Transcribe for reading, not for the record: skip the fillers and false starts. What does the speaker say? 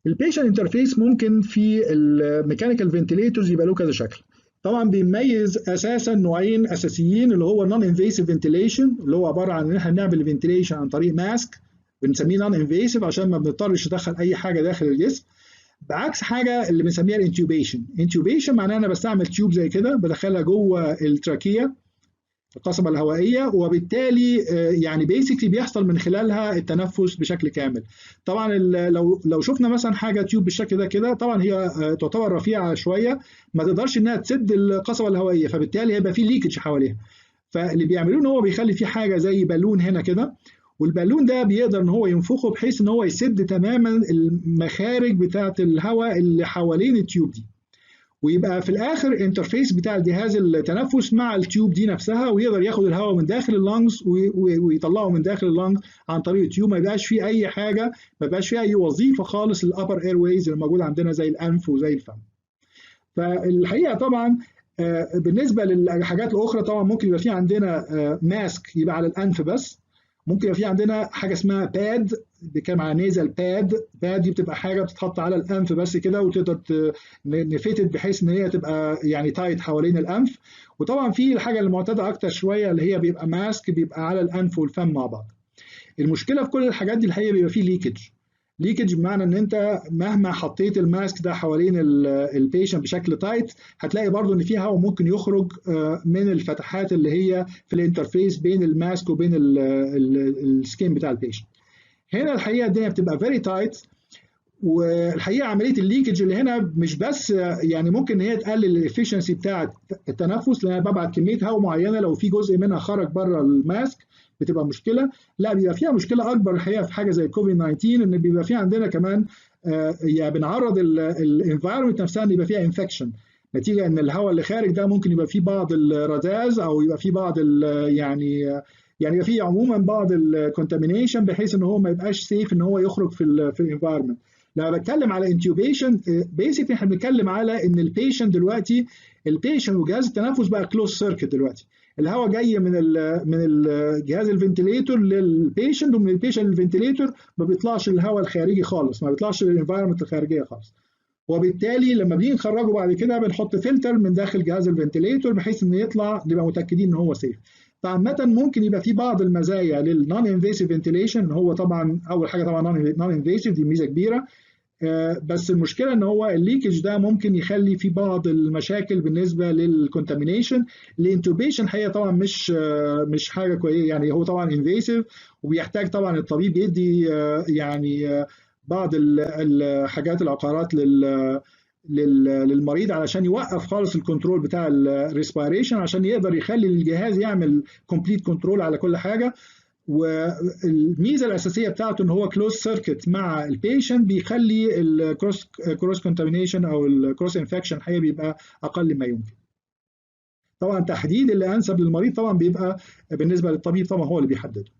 البيشنت انترفيس ممكن في الميكانيكال فنتيليتورز يبقى له كذا شكل. طبعا بيميز اساسا نوعين اساسيين، اللي هو النون انفيسيف فنتيليشن، اللي هو عباره عن ان احنا بنعمل فنتيليشن عن طريق ماسك، بنسميه نون انفيسيف عشان ما بنضطرش ندخل اي حاجه داخل الجسم، بعكس حاجه اللي بنسميها الانتيوبيشن. انتيوبيشن معناها انا بستعمل تيوب زي كده بدخلها جوه التراكيه، القصبة الهوائية، وبالتالي يعني بيسكلي بيحصل من خلالها التنفس بشكل كامل. طبعا لو شفنا مثلا حاجة تيوب بالشكل ده كده، طبعا هي تعتبر رفيعة شوية، ما تقدرش انها تسد القصبة الهوائية، فبالتالي هيبقى في ليكج حواليها. فاللي بيعملوه ان هو بيخلي في حاجة زي بالون هنا كده، والبالون ده بيقدر ان هو ينفخه بحيث ان هو يسد تماما المخارج بتاعة الهواء اللي حوالين التيوب دي، ويبقى في الاخر انترفيس بتاع جهاز التنفس مع التيوب دي نفسها، ويقدر ياخد الهواء من داخل اللنجز ويطلعه من داخل اللنج عن طريق التيوب. ما يبقاش فيه اي حاجه، ما يبقاش فيه اي وظيفه خالص للابر اير ويز اللي موجود عندنا زي الانف وزي الفم. فالحقيقه طبعا بالنسبه للحاجات الاخرى، طبعا ممكن يبقى في عندنا ماسك يبقى على الانف بس، ممكن يبقى في عندنا حاجه اسمها باد، بيتكلم على نيزل باد دي بتبقى حاجه بتتحط على الانف بس كده، وتقدر نفتت بحيث ان هي تبقى يعني تايت حوالين الانف. وطبعا في الحاجه المعتاده اكتر شويه اللي هي بيبقى ماسك بيبقى على الانف والفم مع بعض. المشكله في كل الحاجات دي الحقيقه بيبقى فيه ليكج بمعنى ان انت مهما حطيت الماسك ده حوالين البيشنت بشكل تايت، هتلاقي برضو ان في هواء ممكن يخرج من الفتحات اللي هي في الانترفيس بين الماسك وبين السكين بتاع البيشنت. هنا الحقيقه الدنيا بتبقى فيري تايت، والحقيقه عمليه الليكج اللي هنا مش بس يعني ممكن ان هي تقلل الافشنسي بتاعه التنفس، لان انا ببعت كميه هواء معينه لو في جزء منها خرج بره الماسك بتبقى مشكله. لا، بيبقى فيها مشكله اكبر الحقيقه في حاجه زي الكوفيد 19، ان بيبقى في عندنا كمان يعني بنعرض الانفايرمنت نفسها ان يبقى فيها انفكشن، نتيجه ان الهواء اللي خارج ده ممكن يبقى فيه بعض الرذاذ، او يبقى فيه بعض يعني يبقى فيه عموما بعض الكونتامينيشن، بحيث ان هو ما يبقاش سيف ان هو يخرج في الانفايرمنت. لما بتكلم على انتيوبيشن بيسكلي احنا بنتكلم على ان البيشنت وجهاز التنفس بقى كلوز سيركت دلوقتي. الهواء جاي من الجهاز الفنتليتور للبيشنت، ومن البيشنت للفنتليتور ما بيطلعش الهواء الخارجي خالص، ما بيطلعش للانفايرمنت الخارجيه خالص. وبالتالي لما بنيجي نخرجه بعد كده بنحط فلتر من داخل جهاز الفنتليتور بحيث انه يطلع نبقى متاكدين ان هو سيف. فعامة ممكن يبقى في بعض المزايا للنون انفيسيف فنتيليشن، هو طبعا اول حاجه طبعا نون انفيسيف دي ميزه كبيره، بس المشكله ان هو الليكج ده ممكن يخلي في بعض المشاكل بالنسبه للكونتامينيشن. الانتوبيشن هي طبعا مش حاجه كويسه، يعني هو طبعا انفيسيف وبيحتاج طبعا الطبيب يدي يعني بعض الحاجات العقارات للمريض علشان يوقف خالص الكنترول بتاع الريسبيريشن، عشان يقدر يخلي الجهاز يعمل كومبليت كنترول على كل حاجه. والميزه الاساسيه بتاعته ان هو كلوز سيركت مع البيشنت، بيخلي الكروس كونتامينيشن او الكروس انفكشن حقيقي بيبقى اقل ما يمكن. طبعا تحديد اللي انسب للمريض طبعا بيبقى بالنسبه للطبيب، طبعا هو اللي بيحدده.